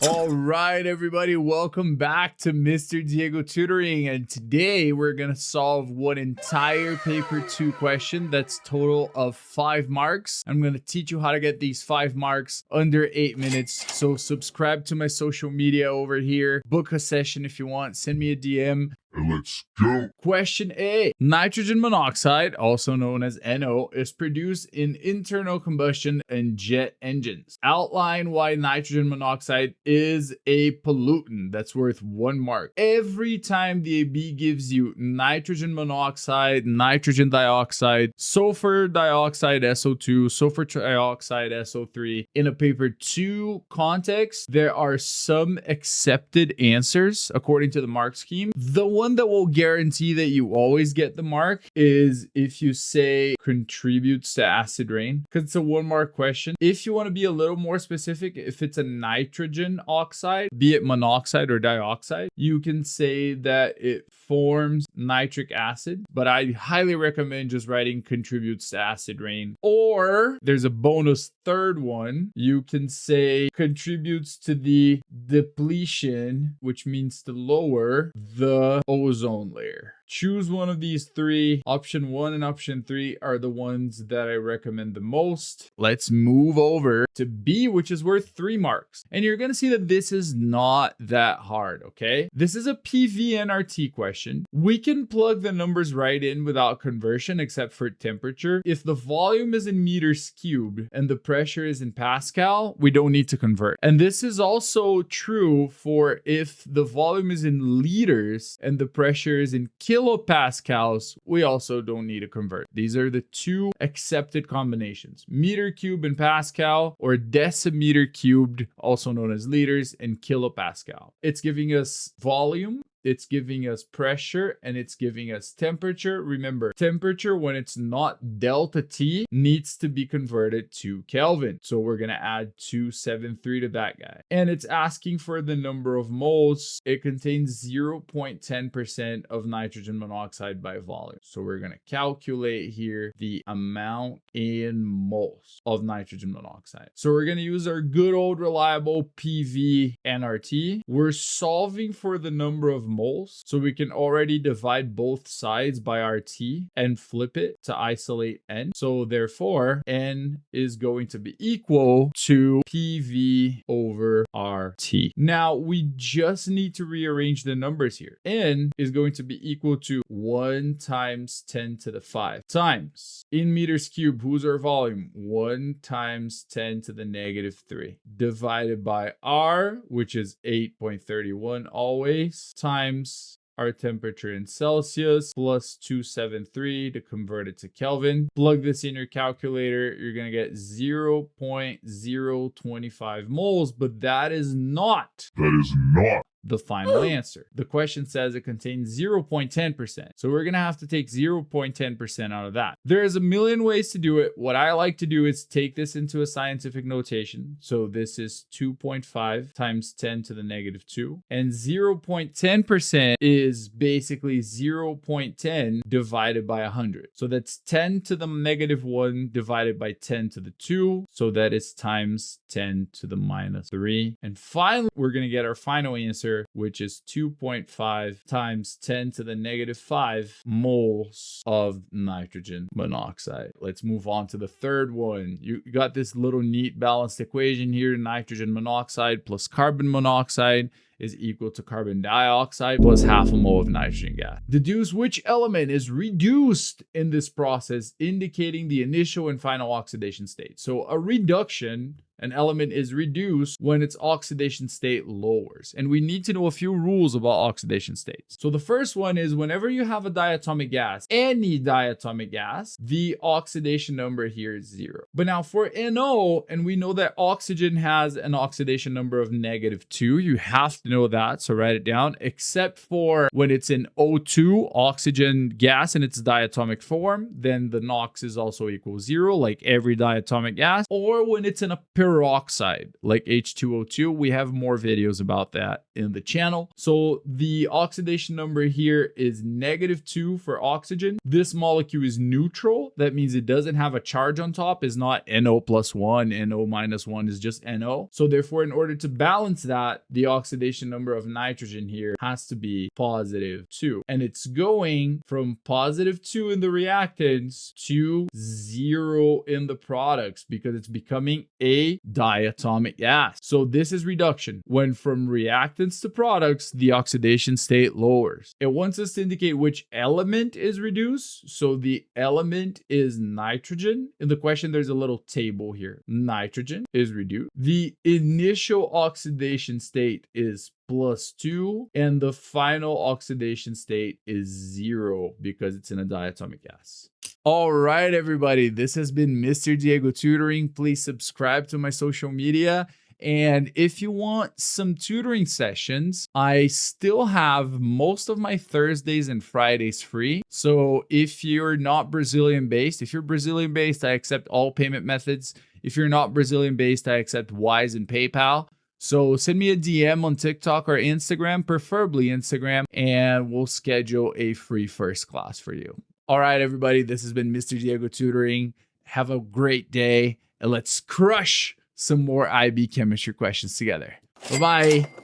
All right, everybody, welcome back to Mr. Diego Tutoring, and today we're gonna solve one entire paper 2 question that's total of 5 marks. I'm gonna teach you how to get these 5 marks under 8 minutes. So subscribe to my social media over here, book a session if you want, send me a DM. And let's go. Question A. Nitrogen monoxide, also known as NO, is produced in internal combustion and jet engines. Outline why nitrogen monoxide is a pollutant. That's worth 1 mark. Every time the AB gives you nitrogen monoxide, nitrogen dioxide, sulfur dioxide SO2, sulfur trioxide SO3 in a paper 2 context, there are some accepted answers according to the mark scheme. The one that will guarantee that you always get the mark is if you say contributes to acid rain, because it's a 1 mark question. If you want to be a little more specific, if it's a nitrogen oxide, be it monoxide or dioxide, you can say that it forms nitric acid, but I highly recommend just writing contributes to acid rain. Or there's a bonus third one. You can say contributes to the depletion, which means to lower the ozone layer. Choose one of these 3. Option 1 and option 3 are the ones that I recommend the most. Let's move over to B, which is worth 3 marks. And you're going to see that this is not that hard, okay? This is a PV-nRT question. We can plug the numbers right in without conversion, except for temperature. If the volume is in meters cubed and the pressure is in Pascal, we don't need to convert. And this is also true for if the volume is in liters and the pressure is in kilopascals, we also don't need to convert. These are the 2 accepted combinations: meter cubed and Pascal, or decimeter cubed, also known as liters, and kilopascal. It's giving us volume, it's giving us pressure, and it's giving us temperature. Remember, temperature, when it's not delta T, needs to be converted to Kelvin. So we're going to add 273 to that guy. And it's asking for the number of moles. It contains 0.10% of nitrogen monoxide by volume. So we're going to calculate here the amount in moles of nitrogen monoxide. So we're going to use our good old reliable PV-nRT. We're solving for the number of moles, so we can already divide both sides by RT and flip it to isolate N. So therefore, N is going to be equal to PV over RT. Now we just need to rearrange the numbers here. N is going to be equal to 1 times 10 to the 5 times, in meters cubed, who's our volume? 1 times 10 to the negative 3 divided by R, which is 8.31 always, times our temperature in Celsius, plus 273 to convert it to Kelvin. Plug this in your calculator, you're going to get 0.025 moles, but that is not the final answer. The question says it contains 0.10%. So we're going to have to take 0.10% out of that. There's a million ways to do it. What I like to do is take this into a scientific notation. So this is 2.5 times 10 to the negative 2. And 0.10% is basically 0.10 divided by 100. So that's 10 to the negative 1 divided by 10 to the 2. So that is times 10 to the minus 3. And finally, we're going to get our final answer, which is 2.5 times 10 to the negative 5 moles of nitrogen monoxide. Let's move on to the third one. You got this little neat balanced equation here. Nitrogen monoxide plus carbon monoxide is equal to carbon dioxide plus half a mole of nitrogen gas. Deduce which element is reduced in this process, indicating the initial and final oxidation state. So a reduction, an element is reduced when its oxidation state lowers. And we need to know a few rules about oxidation states. So the first one is whenever you have a diatomic gas, any diatomic gas, the oxidation number here is 0. But now for NO, and we know that oxygen has an oxidation number of -2, you have to know that, so write it down, except for when it's in O2, oxygen gas in its diatomic form, then the NOx is also equal 0, like every diatomic gas, or when it's in a peroxide like H2O2. We have more videos about that in the channel. So the oxidation number here is -2 for oxygen. This molecule is neutral. That means it doesn't have a charge on top. It's not NO+1, NO-1 is just NO. So therefore, in order to balance that, the oxidation number of nitrogen here has to be +2. And it's going from +2 in the reactants to 0 in the products because it's becoming a diatomic gas. So this is reduction. When from reactants to products, the oxidation state lowers. It wants us to indicate which element is reduced. So the element is nitrogen. In the question, there's a little table here. Nitrogen is reduced. The initial oxidation state is +2, and the final oxidation state is 0 because it's in a diatomic gas. All right, everybody, this has been Mr. Diego Tutoring. Please subscribe to my social media. And if you want some tutoring sessions, I still have most of my Thursdays and Fridays free. So if you're not Brazilian based, if you're Brazilian based, I accept all payment methods. If you're not Brazilian based, I accept Wise and PayPal. So send me a DM on TikTok or Instagram, preferably Instagram, and we'll schedule a free first class for you. All right, everybody, this has been Mr. Diego Tutoring. Have a great day, and let's crush some more IB chemistry questions together. Bye-bye.